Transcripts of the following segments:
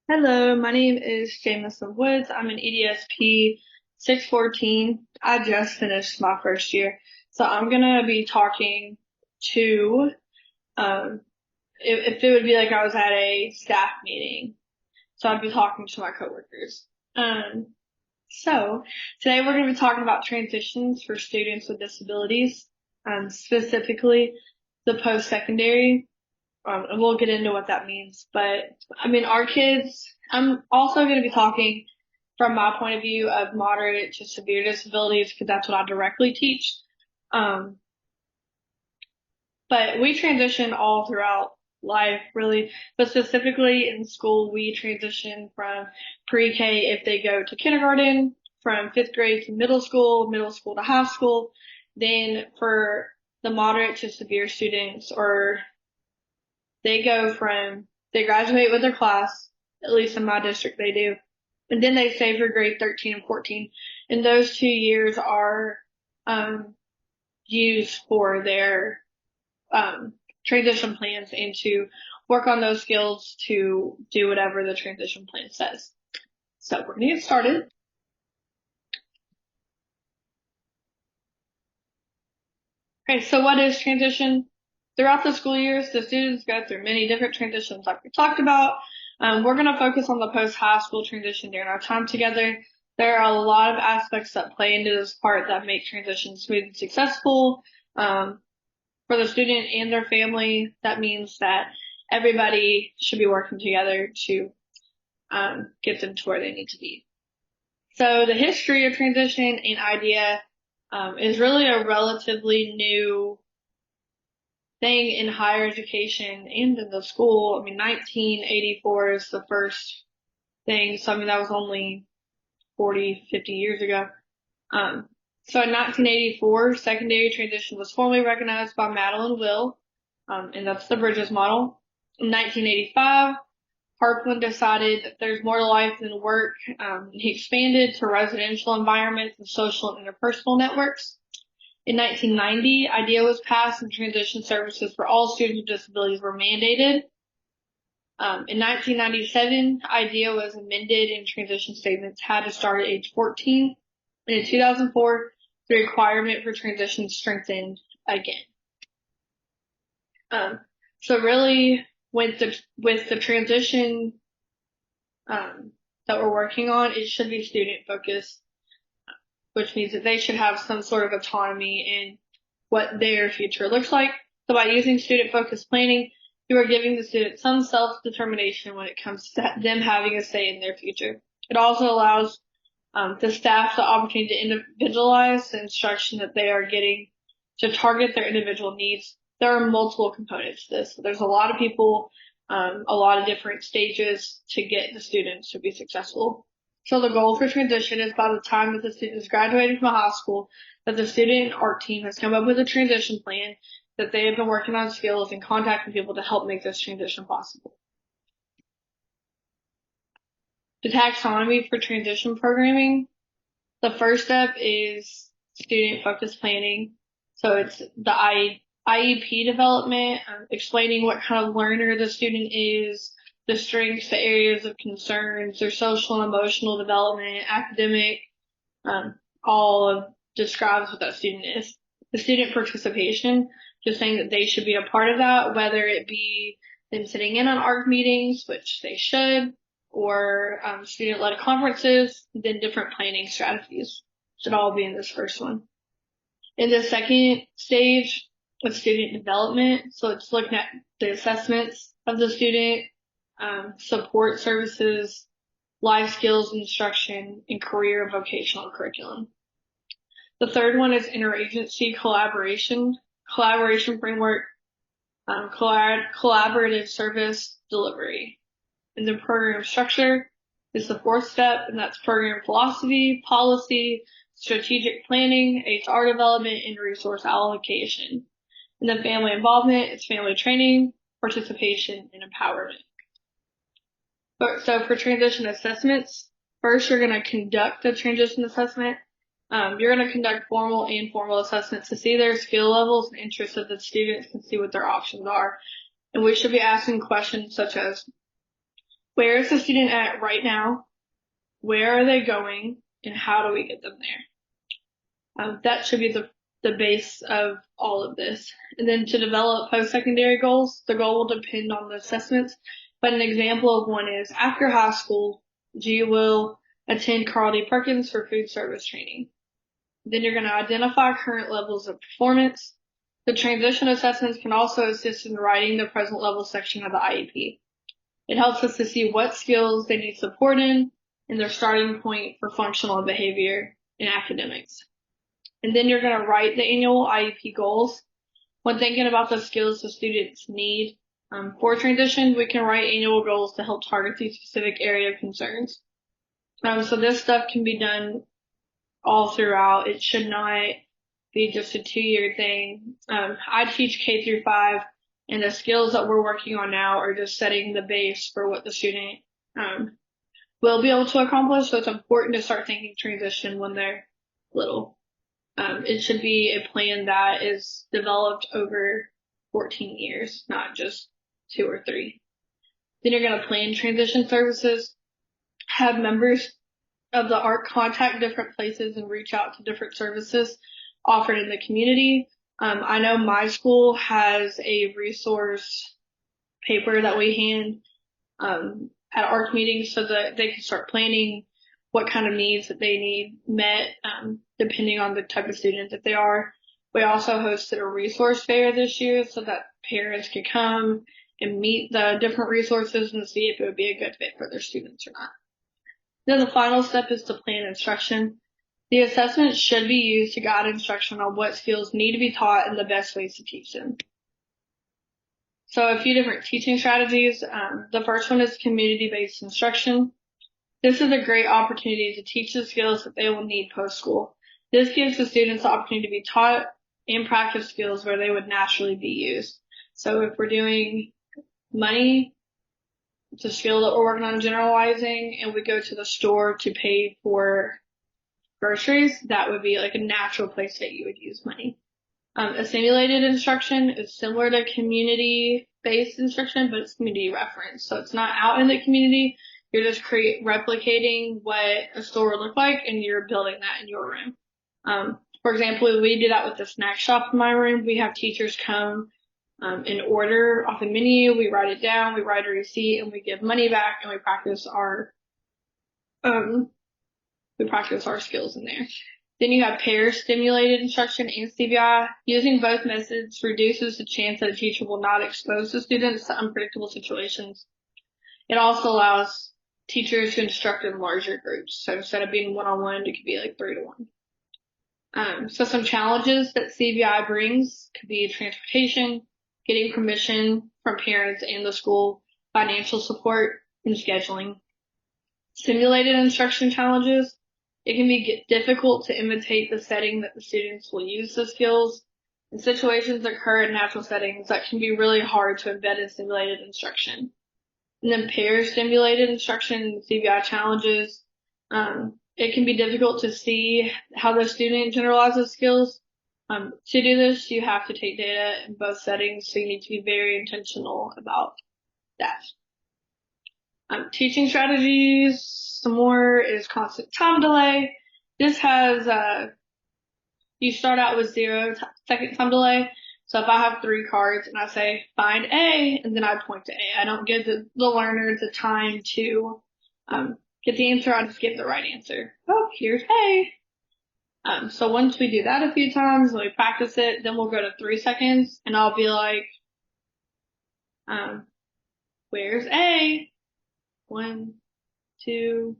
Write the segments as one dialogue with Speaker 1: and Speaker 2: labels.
Speaker 1: Hello, my name is Jamison Woods. I'm an EDSP 614. I just finished my first year. So I'm gonna be talking to, um, if it would be like I was at a staff meeting. So I'd be talking to my coworkers. Um, so today we're gonna be talking about transitions for students with disabilities, specifically the post-secondary. And we'll get into what that means. But I mean, our kids, I'm also going to be talking from my point of view of moderate to severe disabilities because that's what I directly teach. Um, but we transition all throughout life, really. But specifically in school, we transition from pre-K if they go to kindergarten, from fifth grade to middle school to high school. Then for the moderate to severe students or they go from, they graduate with their class, at least in my district they do, and then they stay for grade 13 and 14. And those 2 years are um, used for their transition plans and to work on those skills to do whatever the transition plan says. So we're going to get started. Okay, so what is transition? Throughout the school years, the students go through many different transitions like we talked about. We're going to focus on the post-high school transition during our time together. There are a lot of aspects that play into this part that make transition smooth and successful. Um, for the student and their family, that means that everybody should be working together to get them to where they need to be. So the history of transition and IDEA is really a relatively new thing in higher education and in the school. I mean, 1984 is the first thing. So, I mean, that was only 40, 50 years ago. Um, so in 1984, secondary transition was formally recognized by Madeline Will, and that's the Bridges model. In 1985, Parkland decided that there's more to life than work. He expanded to residential environments and social and interpersonal networks. In 1990, IDEA was passed and transition services for all students with disabilities were mandated. In 1997, IDEA was amended and transition statements had to start at age 14. And in 2004, the requirement for transition strengthened again. Um, so really, with the transition that we're working on, it should be student focused, which means that they should have some sort of autonomy in what their future looks like. So by using student-focused planning, you are giving the student some self-determination when it comes to them having a say in their future. It also allows the staff the opportunity to individualize the instruction that they are getting to target their individual needs. There are multiple components to this. There's a lot of people, a lot of different stages to get the students to be successful. So the goal for transition is by the time that the student is graduating from high school, that the student art team has come up with a transition plan, that they have been working on skills and contacting people to help make this transition possible. The taxonomy for transition programming. The first step is student focused planning. So it's the IEP development, explaining what kind of learner the student is, the strengths, the areas of concerns, their social and emotional development, academic, all of describes what that student is. The student participation, just saying that they should be a part of that, whether it be them sitting in on ARC meetings, which they should, or student-led conferences, then different planning strategies should all be in this first one. In the second stage, with student development, so it's looking at the assessments of the student, support services, life skills instruction, and career vocational curriculum. The third one is interagency collaboration framework, collaborative service delivery. And the program structure is the fourth step, and that's program philosophy, policy, strategic planning, HR development, and resource allocation. And then family involvement is family training, participation, and empowerment. So for transition assessments, first you're going to conduct the transition assessment. You're going to conduct formal and informal assessments to see their skill levels and interests of the students and see what their options are. And we should be asking questions such as, Where is the student at right now? Where are they going? And how do we get them there? That should be the base of all of this. And then to develop post-secondary goals, the goal will depend on the assessments. But an example of one is after high school, you will attend Carl D. Perkins for food service training. Then you're going to identify current levels of performance. The transition assessments can also assist in writing the present level section of the IEP. It helps us to see what skills they need support in and their starting point for functional behavior in academics. And then you're going to write the annual IEP goals. When thinking about the skills the students need for transition, we can write annual goals to help target these specific area of concerns. So this stuff can be done all throughout. It should not be just a 2-year thing. I teach K through 5, and the skills that we're working on now are just setting the base for what the student will be able to accomplish. So it's important to start thinking transition when they're little. It should be a plan that is developed over 14 years, not just 2 or 3. Then you're going to plan transition services, have members of the ARC contact different places and reach out to different services offered in the community. I know my school has a resource paper that we hand at ARC meetings so that they can start planning what kind of needs that they need met, depending on the type of student that they are. We also hosted a resource fair this year so that parents could come and meet the different resources and see if it would be a good fit for their students or not. Then the final step is to plan instruction. The assessment should be used to guide instruction on what skills need to be taught and the best ways to teach them. So a few different teaching strategies. The first one is community-based instruction. This is a great opportunity to teach the skills that they will need post-school. This gives the students the opportunity to be taught and practice skills where they would naturally be used. So if we're doing money, it's a skill that we're working on generalizing, and we go to the store to pay for groceries, that would be like a natural place that you would use money. A simulated instruction is similar to community-based instruction, but it's community reference. So it's not out in the community. You're just replicating what a store would look like, and you're building that in your room. For example, we do that with the snack shop in my room. We have teachers come and order off the menu. We write it down, we write a receipt, and we give money back, and we practice our skills in there. Then you have pair stimulated instruction and CBI. Using both methods reduces the chance that a teacher will not expose the students to unpredictable situations. It also allows teachers to instruct in larger groups. So instead of being one-on-one, it could be like 3 to 1. So some challenges that CBI brings could be transportation, getting permission from parents and the school, financial support, and scheduling. Simulated instruction challenges. It can be difficult to imitate the setting that the students will use the skills, and situations occur in natural settings that can be really hard to embed in simulated instruction. And then pair stimulated instruction and CBI challenges. It can be difficult to see how the student generalizes skills. To do this, you have to take data in both settings, so you need to be very intentional about that. Teaching strategies, some more is constant time delay. This has, you start out with 0-second time delay. So if I have 3 cards and I say, find A, and then I point to A, I don't give the learner the time to get the answer, I just give the right answer. Oh, here's A. So once we do that a few times, and we practice it, then we'll go to 3 seconds, and I'll be like, where's A? 1, 2,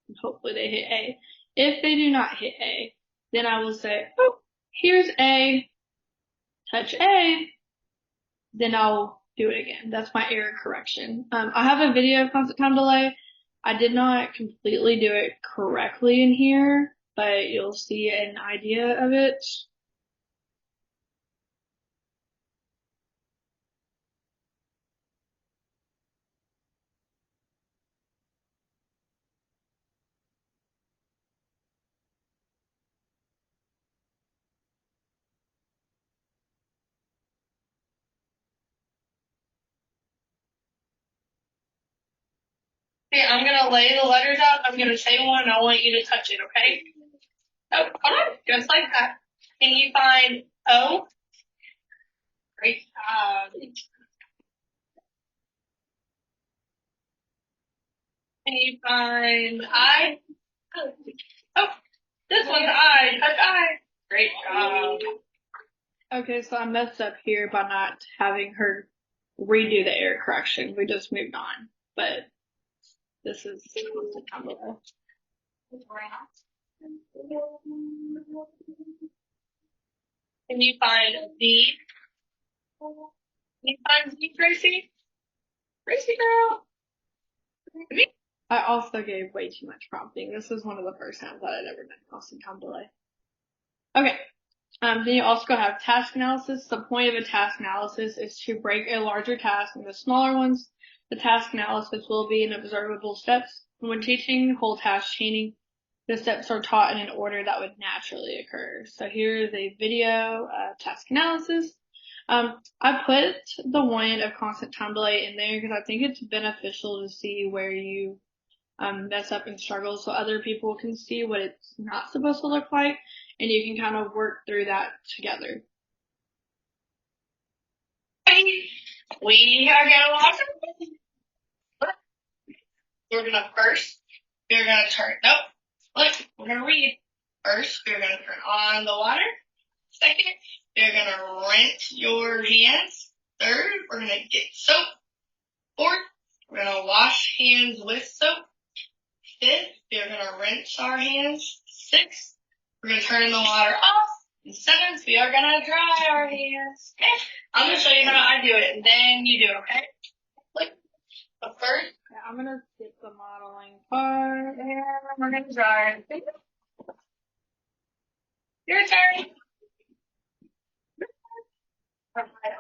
Speaker 1: and hopefully they hit A. If they do not hit A, then I will say, oh, here's A, touch A, then I'll do it again. That's my error correction. I have a video of constant time delay. I did not completely do it correctly in here, but you'll see an idea of it. Okay, I'm gonna lay the letters out. I'm gonna say one and I want you to touch it, okay? Oh, hold on. Just like that. Can you find O? Great job. Can you find I? Oh, this one's I. Touch I. Great job. Okay, so I messed up here by not having her redo the error correction. We just moved on. But this is constant combo. Can you find D? Can you find D, Tracy? Tracy girl. I also gave way too much prompting. This is one of the first times that I'd ever done constant time delay. Okay. Then you also have task analysis. The point of a task analysis is to break a larger task into smaller ones. The task analysis will be in observable steps. When teaching whole task chaining, the steps are taught in an order that would naturally occur. So here is a video of task analysis. I put the one of constant time delay in there because I think it's beneficial to see where you mess up and struggle so other people can see what it's not supposed to look like and you can kind of work through that together. We are gonna watch it. We're gonna turn, nope, look, we're gonna read. First, we're gonna turn on the water. Second, you're gonna rinse your hands. Third, we're gonna get soap. Fourth, we're gonna wash hands with soap. Fifth, we're gonna rinse our hands. Sixth, we're gonna turn the water off. And seventh, we are gonna dry our hands. Okay? I'm gonna show you how I do it, and then you do it, okay? Look, but first, I'm gonna skip the modeling part, and we're gonna dry our hands. Your turn.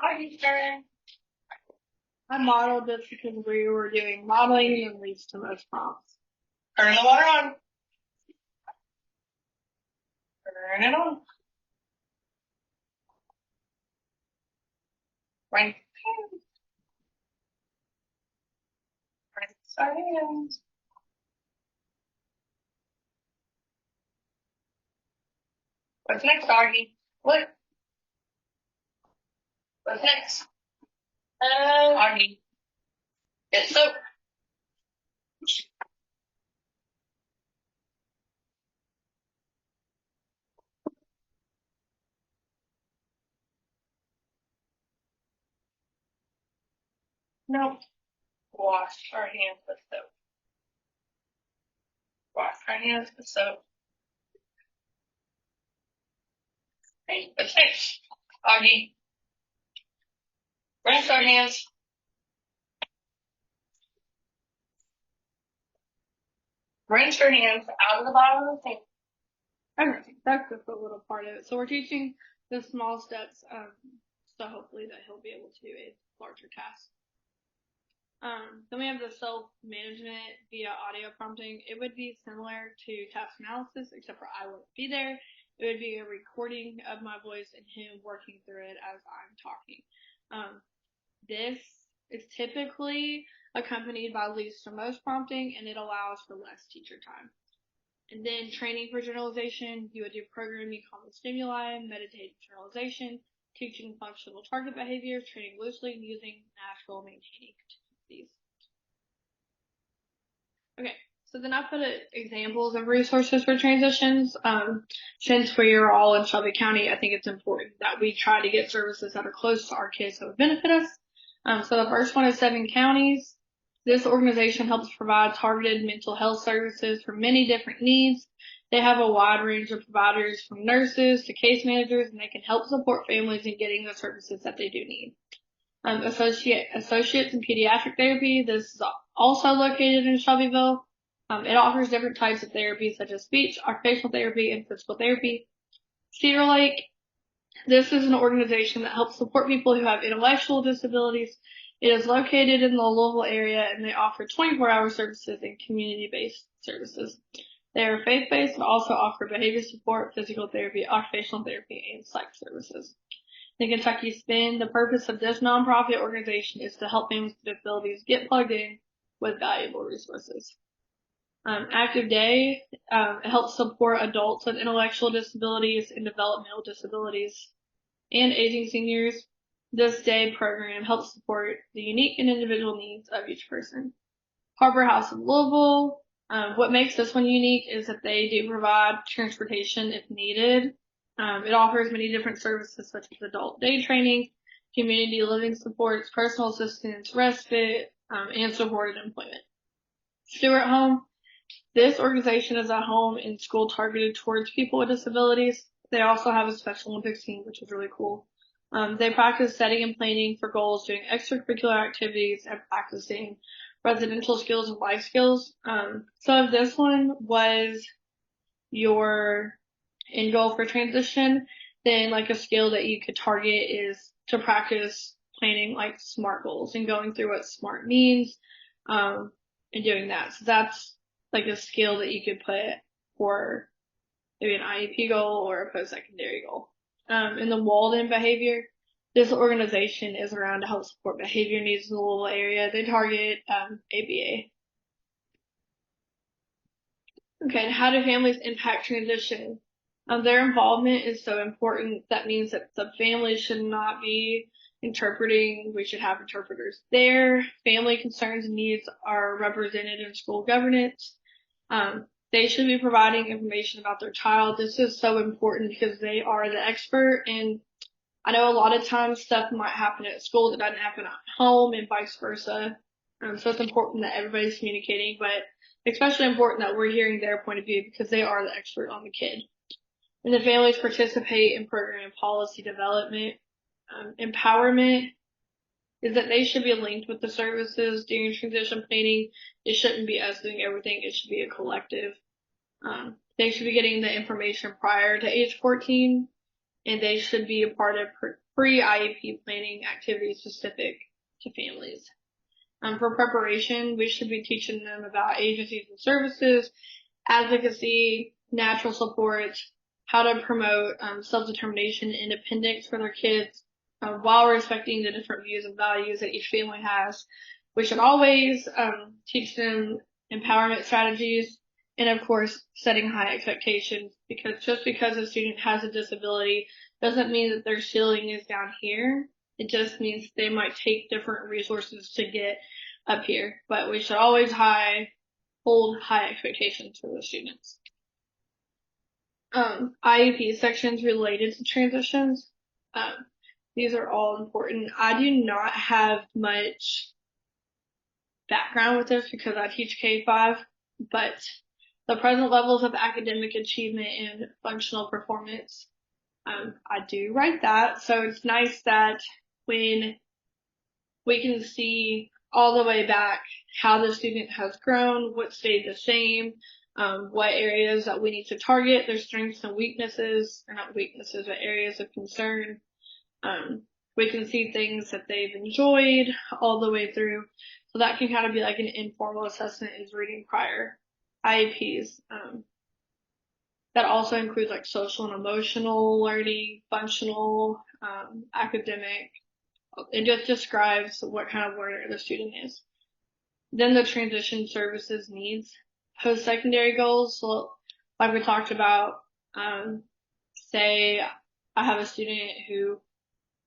Speaker 1: Augie's turn. I modeled this because we were doing modeling and leads to most prompts. Turn the water on. Turn it on. Rinse hands. Rinse our hands. What's next, Augie? What? What's next? Augie. Get soap. No. Wash our hands with soap. Wash our hands with soap. Hey, what's next? Augie. Rinse our hands. Rinse your hands out of the bottom of the sink. Okay, that's just a little part of it. So we're teaching the small steps, so hopefully that he'll be able to do a larger task. Then we have the self-management via audio prompting. It would be similar to task analysis, except for I wouldn't be there. It would be a recording of my voice and him working through it as I'm talking. This is typically accompanied by least to most prompting, and it allows for less teacher time. And then training for generalization, you would do programming common stimuli, meditative generalization, teaching functional target behaviors, training loosely, and using natural maintaining contingencies. Okay, so then I put examples of resources for transitions. Since we are all in Shelby County, I think it's important that we try to get services that are close to our kids that would benefit us. So the first one is 7 counties. This organization helps provide targeted mental health services for many different needs. They have a wide range of providers from nurses to case managers, and they can help support families in getting the services that they do need. Associates in Pediatric Therapy. This is also located in Shelbyville. It offers different types of therapy such as speech, occupational therapy, and physical therapy. Cedar Lake. This is an organization that helps support people who have intellectual disabilities. It is located in the Louisville area, and they offer 24-hour services and community-based services. They are faith-based and also offer behavior support, physical therapy, occupational therapy, and psych services. The Kentucky Spin, the purpose of this nonprofit organization is to help families with disabilities get plugged in with valuable resources. Active Day helps support adults with intellectual disabilities and developmental disabilities and aging seniors. This day program helps support the unique and individual needs of each person. Harbor House of Louisville. What makes this one unique is that they do provide transportation if needed. It offers many different services such as adult day training, community living supports, personal assistance, respite, and supported employment. Stewart Home. This organization is a home and school targeted towards people with disabilities. They also have a Special Olympics team, which is really cool. They practice setting and planning for goals, doing extracurricular activities, and practicing residential skills and life skills. So if this one was your end goal for transition, then like a skill that you could target is to practice planning like SMART goals and going through what SMART means, and doing that. So that's like a skill that you could put for maybe an IEP goal or a post-secondary goal. In the Walden behavior, this organization is around to help support behavior needs in the Louisville area. They target ABA. Okay, how do families impact transition? Their involvement is so important. That means that the family should not be interpreting. We should have interpreters there. Family concerns and needs are represented in school governance. They should be providing information about their child. This is so important because they are the expert, and I know a lot of times stuff might happen at school that doesn't happen at home and vice versa. So it's important that everybody's communicating, but especially important that we're hearing their point of view because they are the expert on the kid. And the families participate in program and policy development. Empowerment is that they should be linked with the services during transition planning. It shouldn't be us doing everything. It should be a collective. They should be getting the information prior to age 14, and they should be a part of pre-IEP planning activities specific to families. For preparation, we should be teaching them about agencies and services, advocacy, natural supports, how to promote self-determination and independence for their kids while respecting the different views and values that each family has. We should always teach them empowerment strategies and, of course, setting high expectations, because just because a student has a disability doesn't mean that their ceiling is down here. It just means they might take different resources to get up here, but we should always hold high expectations for the students. IEP sections related to transitions. These are all important. I do not have much background with this because I teach K-5, but the present levels of academic achievement and functional performance, I do write that. So it's nice that when we can see all the way back how the student has grown, what stayed the same, what areas that we need to target, their strengths and weaknesses, or not weaknesses, but areas of concern. We can see things that they've enjoyed all the way through. So that can kind of be like an informal assessment is reading prior IEPs. That also includes like social and emotional learning, functional, academic. It just describes what kind of learner the student is. Then the transition services needs. Post-secondary goals, so like we talked about, say I have a student who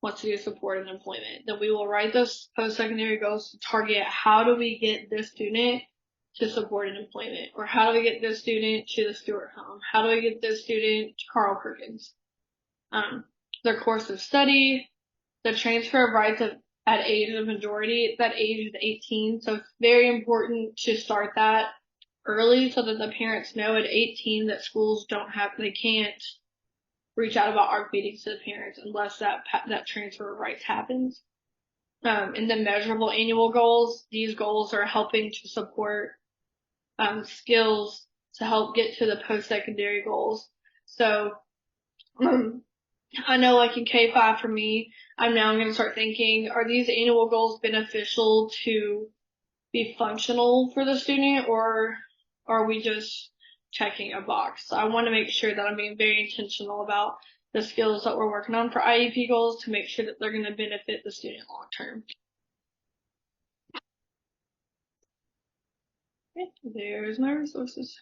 Speaker 1: wants to do support and employment, then we will write those post-secondary goals to target how do we get this student to support and employment, or how do we get this student to the Stewart Home, how do we get this student to Carl Perkins. Their course of study, the transfer of rights at age of majority, that age is 18, so it's very important to start that early so that the parents know at 18 that schools they can't reach out about ARC meetings to the parents unless that transfer of rights happens. And then measurable annual goals. These goals are helping to support skills to help get to the post-secondary goals. So I know like in K-5 for me, I'm now going to start thinking, are these annual goals beneficial to be functional for the student, or are we just checking a box? So I want to make sure that I'm being very intentional about the skills that we're working on for IEP goals to make sure that they're going to benefit the student long term. Okay, there's my resources.